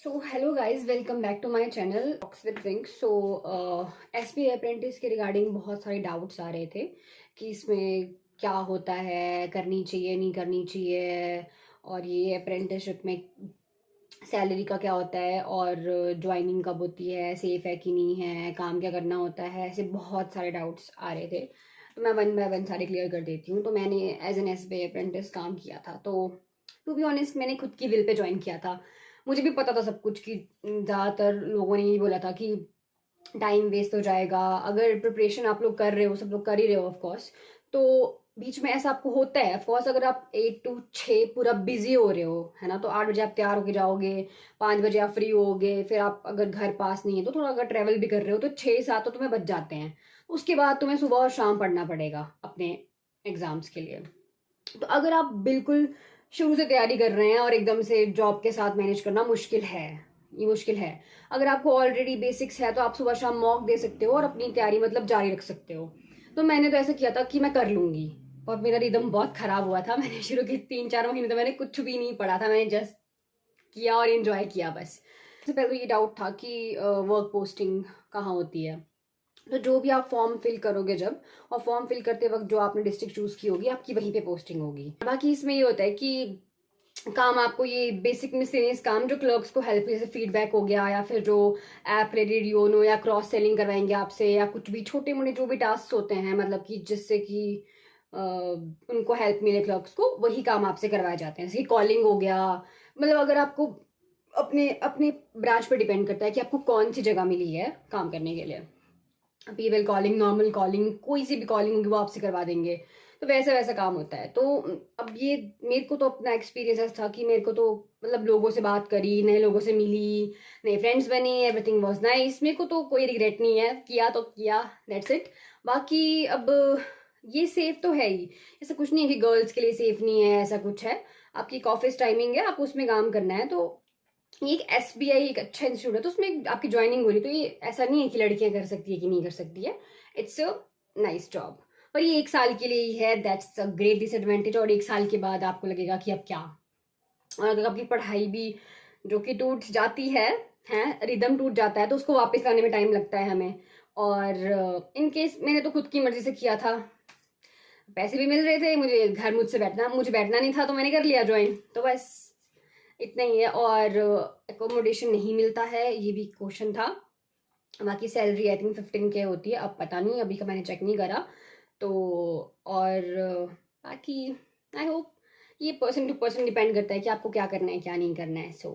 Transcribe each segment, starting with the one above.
So hello guys, welcome back to my channel talks with Wink. SB apprentice के regarding बहुत सारे doubts आ रहे थे कि इसमें क्या होता है, करनी चाहिए नहीं करनी चाहिए, और ये अप्रेंटिसशिप में सैलरी का क्या होता है, और ज्वाइनिंग कब होती है, सेफ है कि नहीं है, काम क्या करना होता है। ऐसे बहुत सारे डाउट्स आ रहे थे, तो मैं वन बाय वन सारे क्लियर कर देती हूँ। तो मैंने एज एन एसबीआई अप्रेंटिस काम किया था, तो टू बी ऑनेस्ट मैंने खुद की विल पे ज्वाइन किया था। मुझे भी पता था सब कुछ कि ज़्यादातर लोगों ने यही बोला था कि टाइम वेस्ट हो जाएगा। अगर प्रिपरेशन आप लोग कर रहे हो, सब लोग कर ही रहे हो ऑफ कोर्स, तो बीच में ऐसा आपको होता है। ऑफ कोर्स अगर आप 8 to 6 पूरा बिजी हो रहे हो, है ना, तो 8 बजे आप तैयार होके जाओगे, 5 बजे आप फ्री होगे, फिर आप अगर घर पास नहीं है तो थोड़ा अगर ट्रेवल भी कर रहे हो तो 6-7 तो तुम्हें बच जाते हैं। उसके बाद तुम्हें सुबह और शाम पढ़ना पड़ेगा अपने एग्जाम्स के लिए। तो अगर आप बिल्कुल शुरू से तैयारी कर रहे हैं और एकदम से जॉब के साथ मैनेज करना मुश्किल है, ये मुश्किल है। अगर आपको ऑलरेडी बेसिक्स है तो आप सुबह शाम मॉक दे सकते हो और अपनी तैयारी मतलब जारी रख सकते हो। तो मैंने तो ऐसा किया था कि मैं कर लूंगी, और मेरा रिदम बहुत खराब हुआ था। मैंने शुरू के 3-4 महीने तो मैंने कुछ भी नहीं पढ़ा था, मैंने जस्ट किया और एंजॉय किया बस। सबसे पहले तो ये डाउट था कि वर्क पोस्टिंग कहाँ होती है। तो जो भी आप फॉर्म फिल करोगे जब, और फॉर्म फिल करते वक्त जो आपने डिस्ट्रिक्ट चूज की होगी आपकी वहीं पे पोस्टिंग होगी। बाकी इसमें ये होता है कि काम आपको ये बेसिक मिसलेनियस काम जो क्लर्क्स को हेल्प, जैसे फीडबैक हो गया, या फिर जो ऐप रेडिड योनो या क्रॉस सेलिंग करवाएंगे आपसे, या कुछ भी छोटे मोटे जो भी टास्क होते हैं, मतलब कि जिससे कि उनको हेल्प मिले क्लर्क्स को, वही काम आपसे करवाए जाते हैं। जैसे कॉलिंग हो गया, मतलब अगर आपको अपने अपने ब्रांच पे डिपेंड करता है कि आपको कौन सी जगह मिली है काम करने के लिए। पीबल कॉलिंग, नॉर्मल कॉलिंग, कोई सी भी कॉलिंग होगी वो आपसे करवा देंगे। तो वैसा वैसा काम होता है। तो अब ये मेरे को तो अपना एक्सपीरियंस ऐसा था कि मेरे को तो मतलब लोगों से बात करी, नए लोगों से मिली, नए फ्रेंड्स बने, एवरीथिंग वाज नाइस। मेरे को तो कोई रिग्रेट नहीं है, किया तो किया, दैट्स इट। बाकी अब ये सेफ तो है ही, ऐसा कुछ नहीं है कि गर्ल्स के लिए सेफ नहीं है, ऐसा कुछ है। आपकी एक ऑफिस टाइमिंग है, आपको उसमें काम करना है। तो ये एक एसबीआई एक अच्छा इंस्टीट्यूट है, तो उसमें आपकी ज्वाइनिंग हो रही, तो ये ऐसा नहीं है कि लड़कियां कर सकती है कि नहीं कर सकती है। It's a nice job. पर ये 1 साल के लिए ही है, दैट्स अ ग्रेट डिसएडवांटेज। और 1 साल के बाद आपको लगेगा कि अब क्या। और अगर आपकी पढ़ाई भी जो कि टूट जाती है रिदम टूट जाता है, तो उसको वापस लाने में टाइम लगता है हमें। और इन केस मैंने तो खुद की मर्जी से किया था, पैसे भी मिल रहे थे, मुझे घर मुझे बैठना नहीं था, तो मैंने कर लिया ज्वाइन। तो बस इतना ही है। और एकोमोडेशन नहीं मिलता है, ये भी क्वेश्चन था। बाकी सैलरी आई थिंक 15K होती है, अब पता नहीं, अभी का मैंने चेक नहीं करा। तो और बाकी आई होप ये पर्सन टू पर्सन डिपेंड करता है कि आपको क्या करना है क्या नहीं करना है। So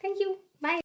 thank you, bye.